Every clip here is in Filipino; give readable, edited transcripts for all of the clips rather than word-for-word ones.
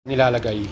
nilalagay.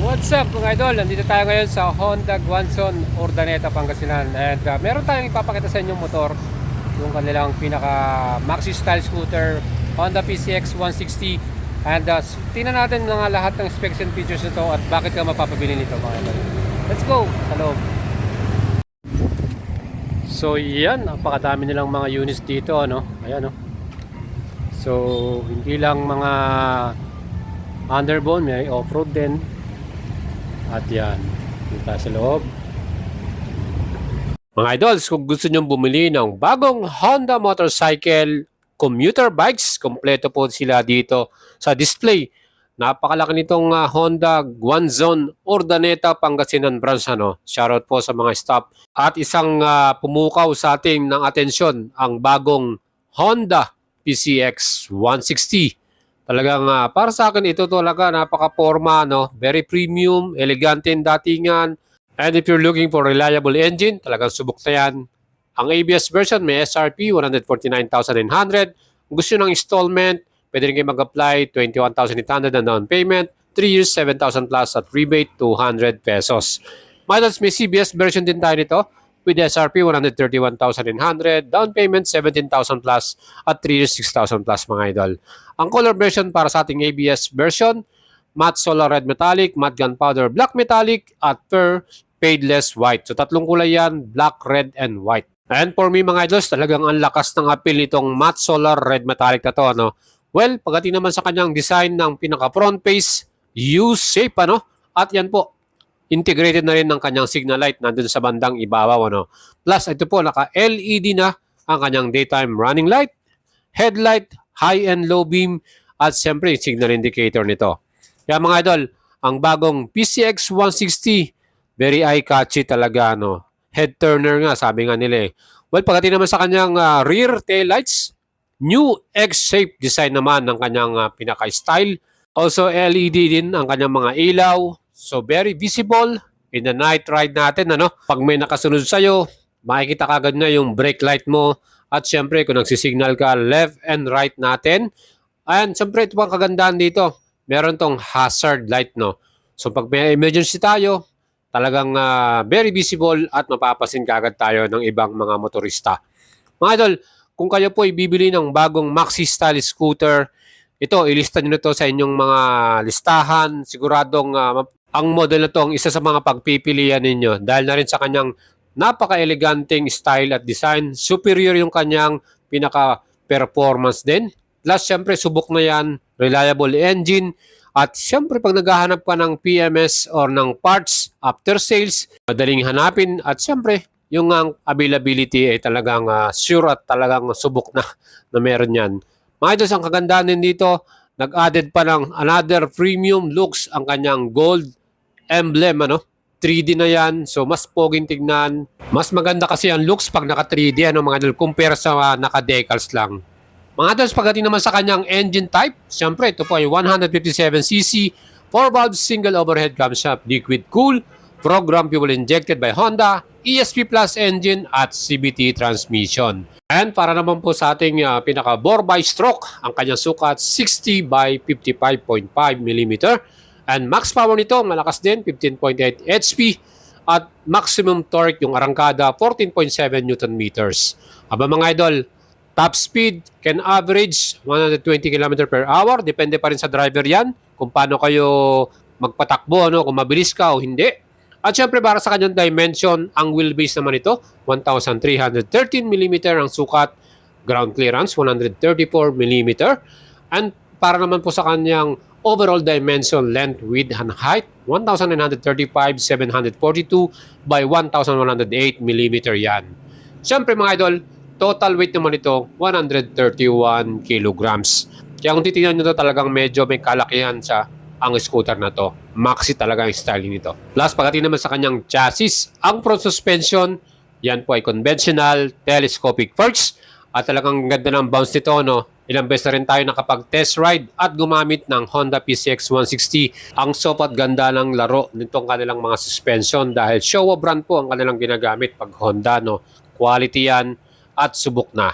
What's up mga idol? Nandito tayo ngayon sa Honda Guanzon, Urdaneta, Pangasinan. And meron tayong ipapakita sa inyong motor, yung kanilang pinaka maxi style scooter, Honda PCX 160. And tingnan natin mga lahat ng specs and features nito at bakit ka mapapabili nito mga idol. Let's go sa loob. So yan, napakadami nilang mga units dito, ano? Ayan, no? So hindi lang mga underbone, may off-road din. At yan, kita sa loob. Mga idols, kung gusto nyong bumili ng bagong Honda motorcycle, commuter bikes, kompleto po sila dito sa display. Napakalaki nitong Honda Guanzon, Urdaneta, Pangasinan branch. Shoutout po sa mga staff. At isang pumukaw sa ating ng atensyon, ang bagong Honda PCX 160. Talagang para sa akin ito talaga napaka-forma, no? Very premium, elegante yung datingan. And if you're looking for reliable engine, talagang subok na yan. Ang ABS version may SRP 149,900. Kung gusto ng installment, pwede rin kayo mag-apply 21,800 na down payment, 3 years 7,000 plus at rebate 200 pesos. Models may CBS version din tayo nito with SRP 131,900, down payment 17,000 plus at 3 years 6,000 plus mga idol. Ang color version para sa ating ABS version, matte solar red metallic, matte gunpowder black metallic, at pearl padeless white. So tatlong kulay yan, black, red, and white. And for me mga idols, talagang ang lakas ng appeal nitong matte solar red metallic na to. Ano? Well, pagdating naman sa kanyang design ng pinaka front face, U-shape, ano? At yan po, integrated na rin ng kanyang signal light nandun sa bandang ibabaw. Ano? Plus, ito po, naka-LED na ang kanyang daytime running light, headlight, high and low beam, at siyempre signal indicator nito. Kaya mga idol, ang bagong PCX 160, very eye-catchy talaga. No? Head turner nga, sabi nga nila eh. Well, pagdating naman sa kanyang rear tail lights, new X-shape design naman ng kanyang pinaka-style. Also, LED din ang kanyang mga ilaw. So, very visible in the night ride natin. Ano? Pag may nakasunod sa'yo, makikita kagad na yung brake light mo. At syempre, kung nagsisignal ka left and right natin. Ayan, syempre, ito pang kagandahan dito. Meron tong hazard light, no? So, pag may emergency tayo, talagang very visible at mapapasin kagad tayo ng ibang mga motorista. Mga idol, kung kayo po ibibili ng bagong maxi style scooter, ito, ilista nyo na to sa inyong mga listahan. Siguradong ang model na to ang isa sa mga pagpipilian ninyo dahil na rin sa kanyang napaka-eleganteng style at design. Superior yung kanyang pinaka-performance din. Plus, syempre, subok na yan. Reliable engine. At syempre, pag naghahanap ka ng PMS or ng parts after sales, madaling hanapin. At syempre, yung availability ay talagang sure at talagang subok na meron yan. Mga ito, ang kagandahan din dito, nag-added pa ng another premium looks ang kanyang gold emblem, ano? 3D na yan, so mas poging tignan. Mas maganda kasi ang looks pag naka 3D, ano mga idol, compare sa naka decals lang. Mga idol, pagdating naman sa kanyang engine type, siyempre ito po ay 157cc, 4-valve single overhead camshaft, liquid cool, program fuel injected by Honda, ESP Plus engine at CVT transmission. And para naman po sa ating pinaka bore by stroke, ang kanyang sukat 60 by 55.5 mm. And max power nito, malakas din, 15.8 HP. At maximum torque, yung arangkada, 14.7 Newton meters. Aba mga idol, top speed can average 120 km per hour. Depende pa rin sa driver yan, kung paano kayo magpatakbo, no? Kung mabilis ka o hindi. At syempre, para sa kanyang dimension, ang wheelbase naman ito, 1,313 mm ang sukat. Ground clearance, 134 mm. And para naman po sa kanyang overall dimension, length, width, and height, 1,935, 742 by 1,108 mm yan. Siyempre mga idol, total weight naman ito, 131 kilograms. Kaya kung titignan nyo ito, talagang medyo may kalakihan sa ang scooter na to. Maxi talaga ang styling nito. Plus, pagdating naman sa kanyang chassis, ang front suspension, Yan po ay conventional telescopic forks at talagang ganda ng bounce nito, no? Ilang beses na rin tayo nakapag-test ride at gumamit ng Honda PCX 160. Ang sopat ganda ng laro nitong kanilang mga suspension dahil Showa brand po ang kanilang ginagamit pag Honda, no? Quality yan at subok na.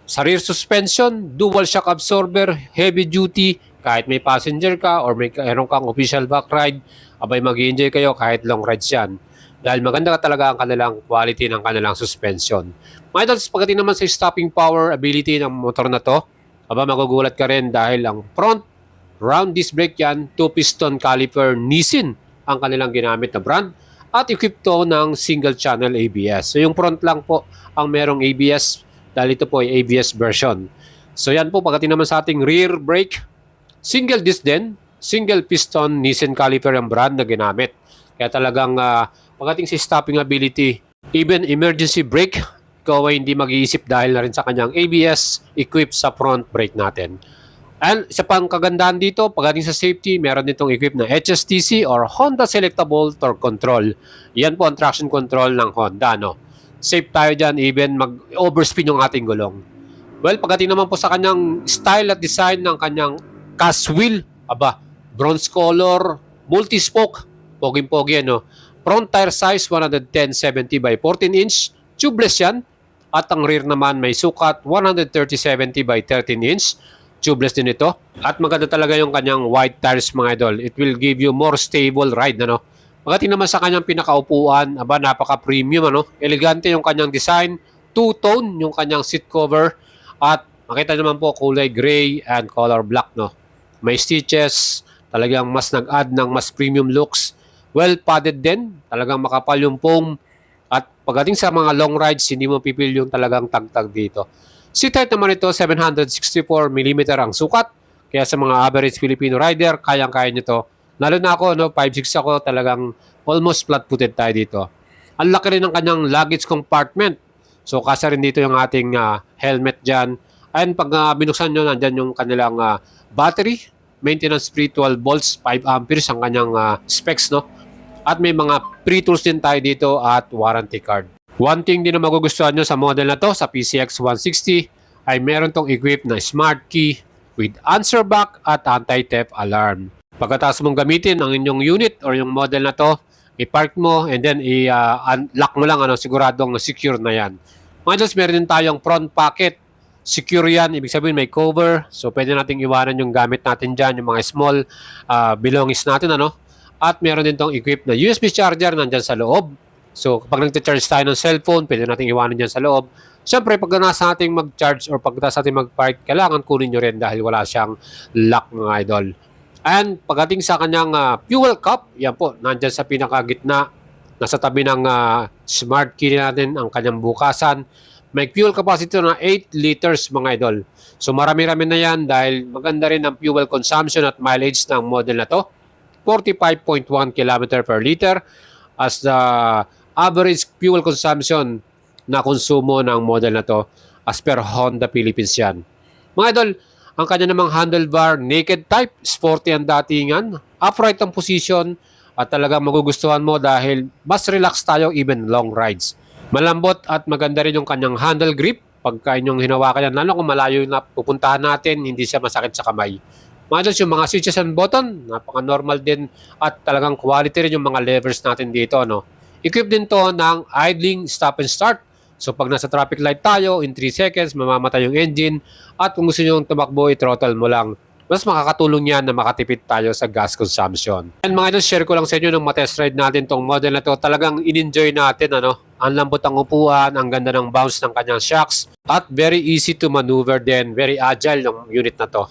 Sa rear suspension, dual shock absorber, heavy duty, kahit may passenger ka or meron kang official back ride, abay mag-enjoy kayo kahit long rides yan. Dahil maganda talaga ang kanilang quality ng kanilang suspension. Mga idols, pagdating naman sa stopping power ability ng motor na to, aba magugulat ka rin dahil ang front round disc brake yan, 2-piston caliper Nissin ang kanilang ginamit na brand at equipped to ng single channel ABS. So yung front lang po ang merong ABS dahil ito po ay ABS version. So yan po, pagdating naman sa ating rear brake, single disc din, single piston Nissin caliper ang brand na ginamit. Kaya talagang pagdating sa stopping ability, even emergency brake, ikaw ay hindi mag-iisip dahil na rin sa kanyang ABS equipped sa front brake natin. And isa pang kagandahan dito, pagdating sa safety, meron ditong equipped na HSTC or Honda Selectable Torque Control. Yan po ang traction control ng Honda, no? Safe tayo dyan, even mag-overspin yung ating gulong. Well, pagdating naman po sa kanyang style at design ng kanyang cast wheel, aba, bronze color, multi-spoke, poging-pogi, no? Front tire size 110/70 by 14 inch, tubeless yan. At ang rear naman may sukat 130/70 by 13 inch, tubeless din ito. At maganda talaga yung kanyang wide tires mga idol. It will give you more stable ride, ano? Pagdating naman sa kanyang pinakaupuan, aba napaka-premium, ano? Elegante yung kanyang design, two-tone yung kanyang seat cover at makita naman po kulay gray and color black, no? May stitches, talagang mas nag-add ng mas premium looks. Well padded din, talagang makapal yung foam. At pagdating sa mga long rides, hindi mo pipil yung talagang tagtag dito. Seat height naman ito, 764mm ang sukat. Kaya sa mga average Filipino rider, kayang-kaya nyo to. Lalo na ako, no, 5'6 ako, talagang almost flat-footed tayo dito. Ang laki rin ng kanyang luggage compartment. So, kasa rin dito yung ating helmet dyan. And pag binuksan nyo, nandyan yung kanilang battery, maintenance free 12 volts, 5 amperes ang kanyang specs, no? At may mga pre-tools din tayo dito at warranty card. One thing din na magugustuhan nyo sa model na to, sa PCX 160, ay meron tong equipped na smart key with answer back at anti-theft alarm. Pagkatapos mong gamitin ang inyong unit or yung model na to, i-park mo and then i-lock mo lang, ano, siguradong secure na yan. Mga idols, meron din tayong front pocket. Secure yan, ibig sabihin may cover. So pwede nating iwanan yung gamit natin dyan, yung mga small belongings natin, ano. At meron din tong equipped na USB charger nandyan sa loob. So, kapag nag-charge tayo ng cellphone, pwede natin iwanan dyan sa loob. Siyempre, pag nasa ating mag-charge or pag nasa ating mag-park, kailangan kunin nyo rin dahil wala siyang lock, mga idol. And pagdating sa kanyang fuel cup, yan po, nandyan sa pinakagitna, nasa tabi ng smart key natin ang kanyang bukasan. May fuel capacity na 8 liters, mga idol. So, marami-rami na yan dahil maganda rin ang fuel consumption at mileage ng model na to. 45.1 km per liter as the average fuel consumption na konsumo ng model na to as per Honda Philippines yan. Mga idol, ang kanya namang handlebar, naked type, sporty ang datingan, upright ang position at talagang magugustuhan mo dahil mas relax tayo even long rides. Malambot at maganda rin yung kanyang handle grip pagka inyong hinawakan yan, lalo kung malayo na pupuntahan natin, hindi siya masakit sa kamay. Mga idols, yung mga switches and button, napaka-normal din at talagang quality rin yung mga levers natin dito, no? Equipped din to ng idling stop and start. So pag nasa traffic light tayo, in 3 seconds, mamamatay yung engine at kung gusto nyo tumakbo, i-throttle mo lang. Mas makakatulong yan na makatipid tayo sa gas consumption. And mga idols, share ko lang sa inyo nung matest ride natin tong model na to. Talagang in-enjoy natin, ano? Ang lambot ang upuan, ang ganda ng bounce ng kanyang shocks at very easy to maneuver din, very agile ng unit na to.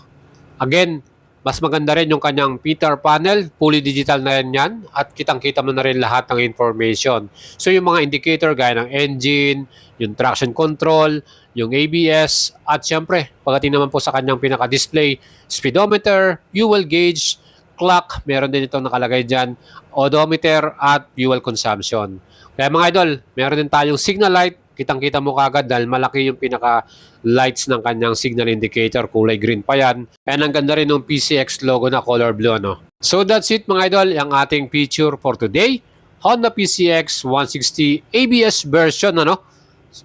Again, mas maganda rin yung kanyang Peter panel, fully digital na rin yan at kitang-kita mo na rin lahat ng information. So yung mga indicator gaya ng engine, yung traction control, yung ABS at syempre pagdating naman po sa kanyang pinaka-display, speedometer, fuel gauge, clock, meron din itong nakalagay dyan, odometer at fuel consumption. Kaya mga idol, meron din tayong signal light. Kitang-kita mo kagad dahil malaki yung pinaka-lights ng kanyang signal indicator. Kulay green pa yan. And ang ganda rin ng PCX logo na color blue, no? So that's it mga idol, ang ating feature for today. Honda PCX 160 ABS version, ano?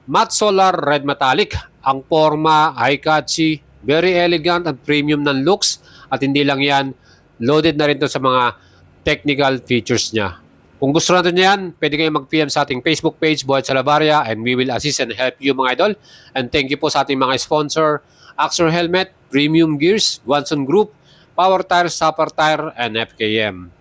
Matte Solar Red Metallic. Ang forma, eye-catchy, very elegant at premium ng looks. At hindi lang yan, loaded na rin to sa mga technical features niya. Kung gusto natin yan, pwede kayong mag-PM sa ating Facebook page, Boyd Salavarria, and we will assist and help you mga idol. And thank you po sa ating mga sponsor, Axor Helmet, Premium Gears, Wanson Group, Power Tire, Sapper Tire, and FKM.